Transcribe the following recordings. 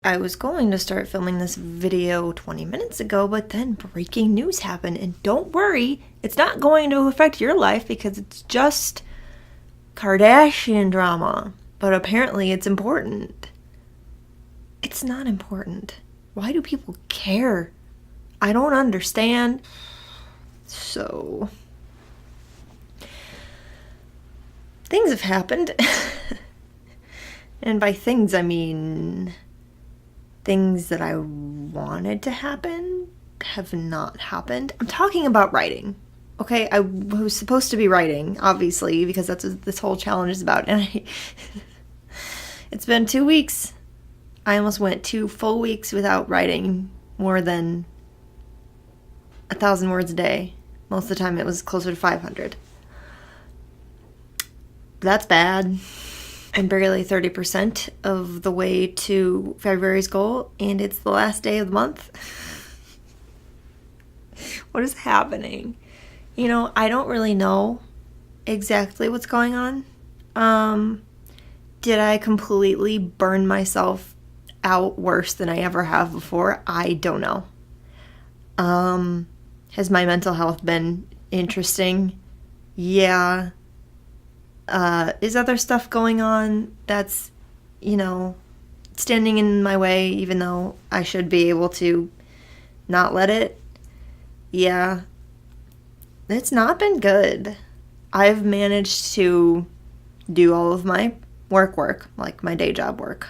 I was going to start filming this video 20 minutes ago, but then breaking news happened. And don't worry, it's not going to affect your life because it's just Kardashian drama. But apparently it's important. It's not important. Why do people care? I don't understand. So, things have happened. And by things, I mean things that I wanted to happen have not happened. I'm talking about writing. Okay, I was supposed to be writing, obviously, because that's what this whole challenge is about. And it's been 2 weeks. I almost went 2 full weeks without writing more than 1,000 words a day. Most of the time it was closer to 500. That's bad. I'm barely 30% of the way to February's goal, and it's the last day of the month. What is happening? You know, I don't really know exactly what's going on. Did I completely burn myself out worse than I ever have before? I don't know. Has my mental health been interesting? Yeah. Is other stuff going on that's, standing in my way, even though I should be able to not let it? Yeah. It's not been good. I've managed to do all of my work, like my day job work,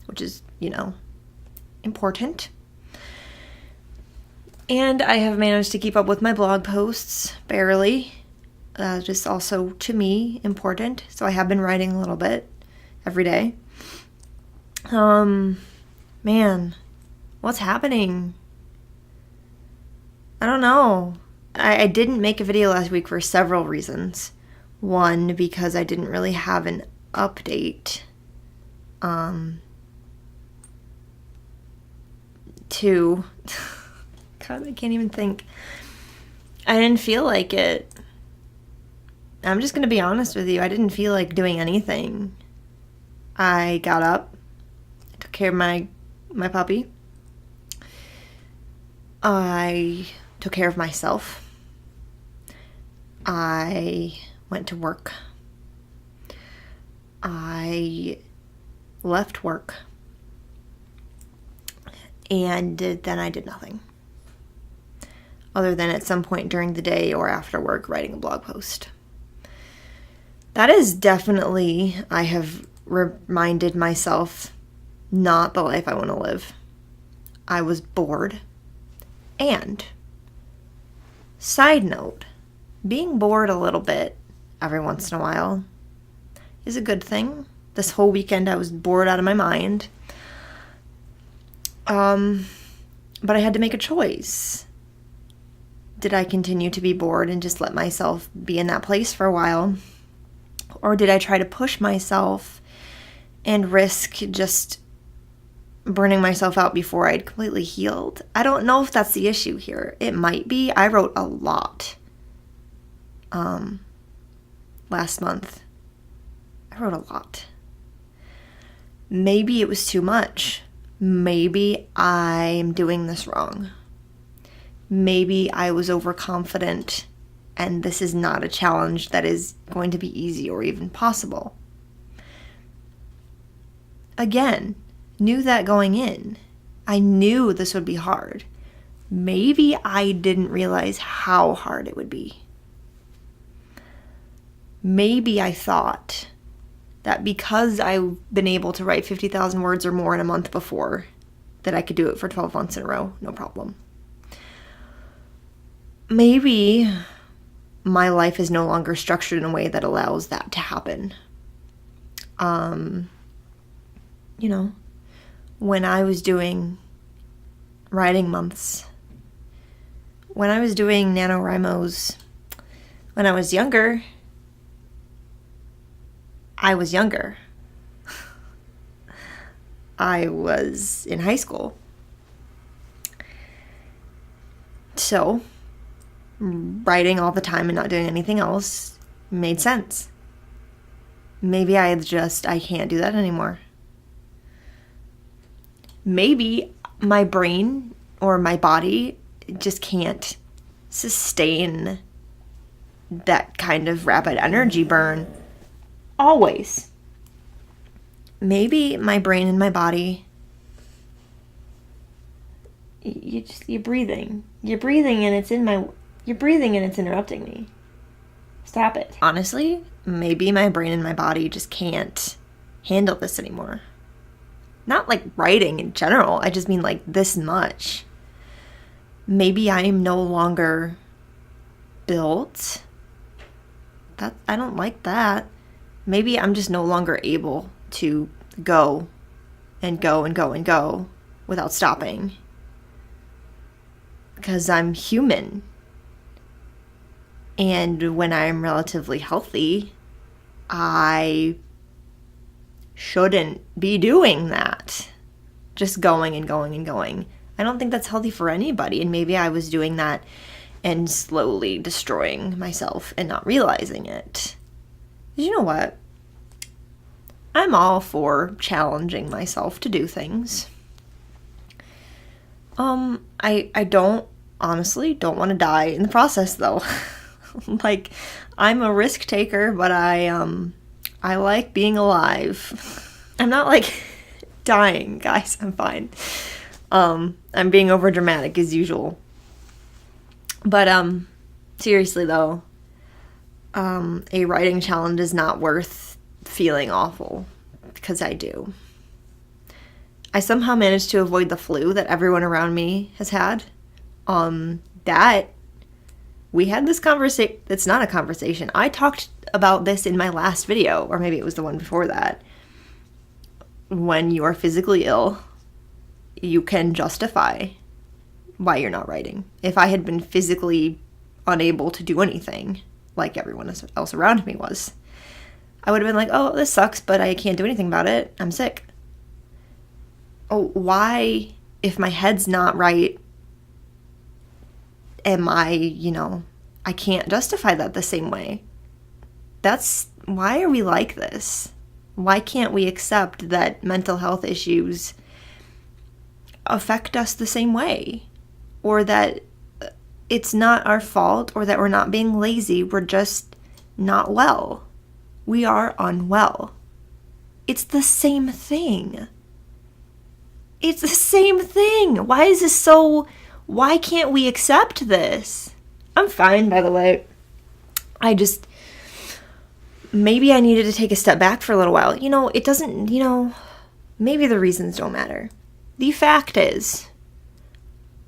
which is, important. And I have managed to keep up with my blog posts, barely. Just also, to me, important. So I have been writing a little bit every day. Man, what's happening? I don't know. I didn't make a video last week for several reasons. One, because I didn't really have an update. Two, God, I can't even think. I didn't feel like it. I'm just going to be honest with you. I didn't feel like doing anything. I got up, I took care of my puppy. I took care of myself. I went to work. I left work. And then I did nothing. Other than at some point during the day or after work writing a blog post. That is definitely, I have reminded myself, not the life I want to live. I was bored. And, side note, being bored a little bit every once in a while is a good thing. This whole weekend I was bored out of my mind. But I had to make a choice. Did I continue to be bored and just let myself be in that place for a while? Or did I try to push myself and risk just burning myself out before I'd completely healed? I don't know if that's the issue here. It might be. I wrote a lot last month. I wrote a lot. Maybe it was too much. Maybe I'm doing this wrong. Maybe I was overconfident and this is not a challenge that is going to be easy or even possible. Again, knew that going in. I knew this would be hard. Maybe I didn't realize how hard it would be. Maybe I thought that because I've been able to write 50,000 words or more in a month before, that I could do it for 12 months in a row, no problem. Maybe my life is no longer structured in a way that allows that to happen. When I was doing writing months, when I was doing NaNoWriMo's, when I was younger, I was in high school. So, writing all the time and not doing anything else made sense. Maybe I can't do that anymore. maybe my brain or my body just can't sustain that kind of rapid energy burn always. Maybe my brain and my body, you're breathing and it's interrupting me. Stop it. Honestly, maybe my brain and my body just can't handle this anymore. Not like writing in general, I just mean like this much. Maybe I am no longer built. I don't like that. Maybe I'm just no longer able to go and go and go and go without stopping. Because I'm human. And when I'm relatively healthy, I shouldn't be doing that. Just going and going and going. I don't think that's healthy for anybody. And maybe I was doing that and slowly destroying myself and not realizing it. You know what? I'm all for challenging myself to do things. I honestly don't want to die in the process though. Like, I'm a risk taker, but I like being alive. I'm not like dying, guys. I'm fine. I'm being over dramatic as usual. But seriously though, a writing challenge is not worth feeling awful, because I do. I somehow managed to avoid the flu that everyone around me has had. We had this conversation. It's not a conversation. I talked about this in my last video, or maybe it was the one before that. When you are physically ill, you can justify why you're not writing. If I had been physically unable to do anything, like everyone else around me was, I would have been like, oh, this sucks, but I can't do anything about it. I'm sick. Oh, why, if my head's not right, am I can't justify that the same way. Why are we like this? Why can't we accept that mental health issues affect us the same way? Or that it's not our fault, or that we're not being lazy, we're just not well. We are unwell. It's the same thing. It's the same thing. Why can't we accept this? I'm fine, by the way. Maybe I needed to take a step back for a little while. It doesn't, maybe the reasons don't matter. The fact is,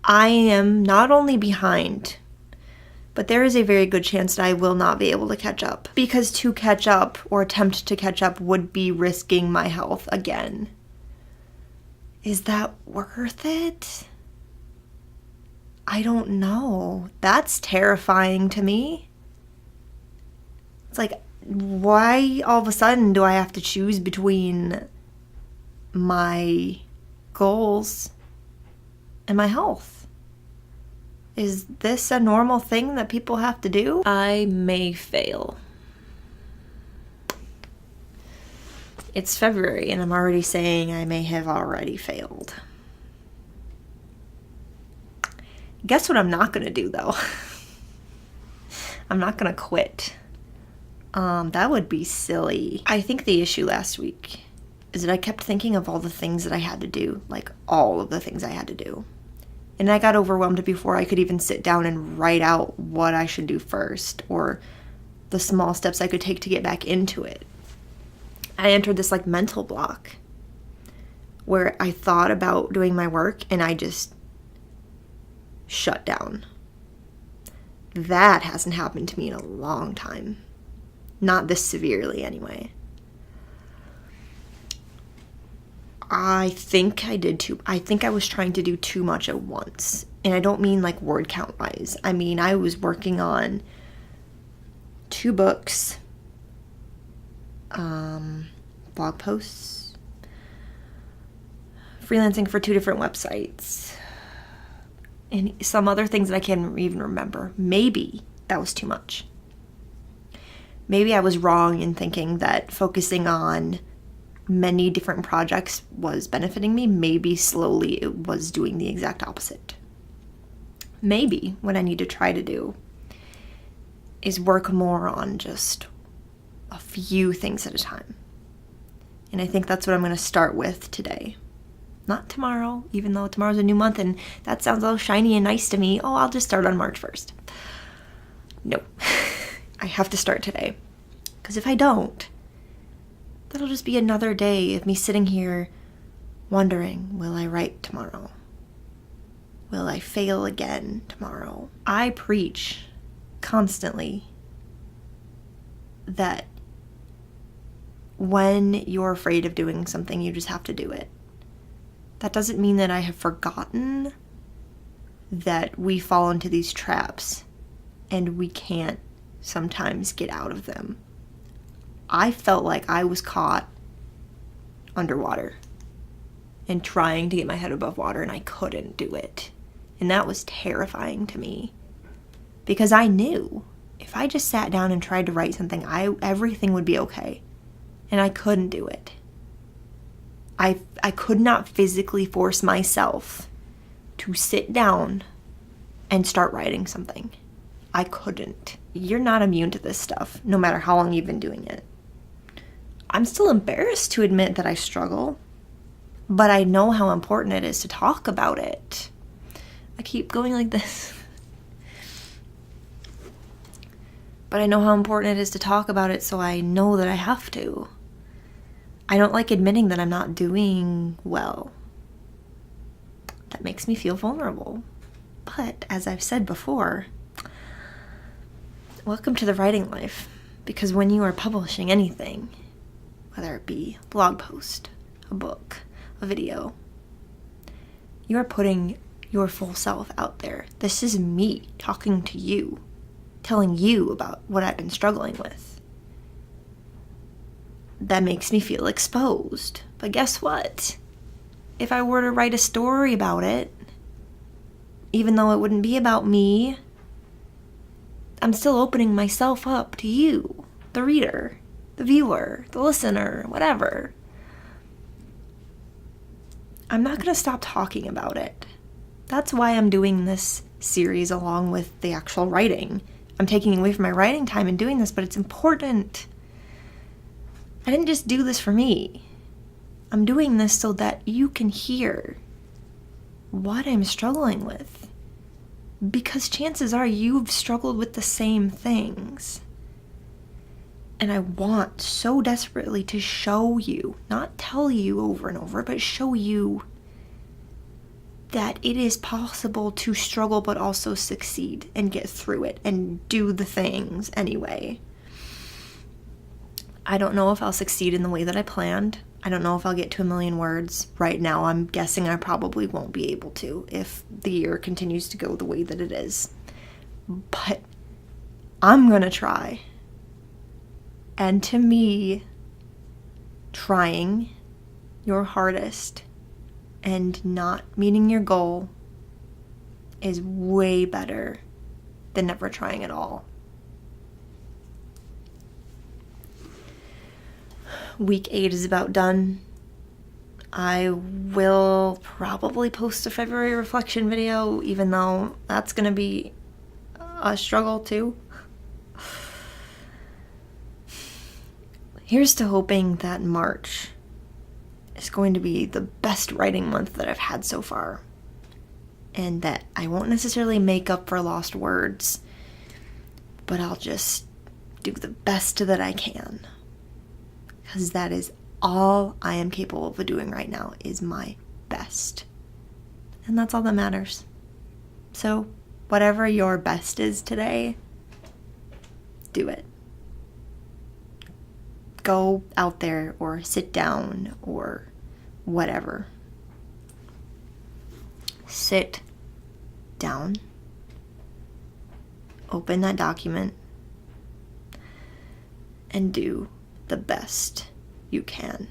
I am not only behind, but there is a very good chance that I will not be able to catch up. Because to catch up, or attempt to catch up, would be risking my health again. Is that worth it? I don't know. That's terrifying to me. It's like, why all of a sudden do I have to choose between my goals and my health? Is this a normal thing that people have to do? I may fail. It's February and I'm already saying I may have already failed. Guess what I'm not going to do, though? I'm not going to quit. That would be silly. I think the issue last week is that I kept thinking of all the things that I had to do. Like, all of the things I had to do. And I got overwhelmed before I could even sit down and write out what I should do first, or the small steps I could take to get back into it. I entered this, mental block where I thought about doing my work and I just shut down. That hasn't happened to me in a long time. Not this severely, anyway. I think I was trying to do too much at once. And I don't mean word count wise. I mean, I was working on 2 books, blog posts, freelancing for 2 different websites, and some other things that I can't even remember. Maybe that was too much. Maybe I was wrong in thinking that focusing on many different projects was benefiting me, maybe slowly it was doing the exact opposite. Maybe what I need to try to do is work more on just a few things at a time. And I think that's what I'm going to start with today. Not tomorrow, even though tomorrow's a new month and that sounds all shiny and nice to me. Oh, I'll just start on March 1st. No, I have to start today. Because if I don't, that'll just be another day of me sitting here wondering, will I write tomorrow? Will I fail again tomorrow? I preach constantly that when you're afraid of doing something, you just have to do it. That doesn't mean that I have forgotten that we fall into these traps and we can't sometimes get out of them. I felt like I was caught underwater and trying to get my head above water, and I couldn't do it. And that was terrifying to me because I knew if I just sat down and tried to write something, everything would be okay. And I couldn't do it. I could not physically force myself to sit down and start writing something. I couldn't. You're not immune to this stuff, no matter how long you've been doing it. I'm still embarrassed to admit that I struggle, but I know how important it is to talk about it. I keep going like this. But I know how important it is to talk about it, so I know that I have to. I don't like admitting that I'm not doing well. That makes me feel vulnerable. But as I've said before, welcome to the writing life. Because when you are publishing anything, whether it be a blog post, a book, a video, you are putting your full self out there. This is me talking to you, telling you about what I've been struggling with. That makes me feel exposed. But guess what? If I were to write a story about it, even though it wouldn't be about me, I'm still opening myself up to you, the reader, the viewer, the listener, whatever. I'm not going to stop talking about it. That's why I'm doing this series along with the actual writing. I'm taking away from my writing time and doing this, but it's important. I didn't just do this for me. I'm doing this so that you can hear what I'm struggling with. Because chances are you've struggled with the same things. And I want so desperately to show you, not tell you over and over, but show you that it is possible to struggle but also succeed and get through it and do the things anyway. I don't know if I'll succeed in the way that I planned. I don't know if I'll get to 1 million words. Right now, I'm guessing I probably won't be able to if the year continues to go the way that it is. But I'm gonna try. And to me, trying your hardest and not meeting your goal is way better than never trying at all. Week 8 is about done. I will probably post a February reflection video, even though that's going to be a struggle too. Here's to hoping that March is going to be the best writing month that I've had so far. And that I won't necessarily make up for lost words, but I'll just do the best that I can. Because that is all I am capable of doing right now, is my best. And that's all that matters. So, whatever your best is today, do it. Go out there or sit down or whatever. Sit down. Open that document and do the best you can.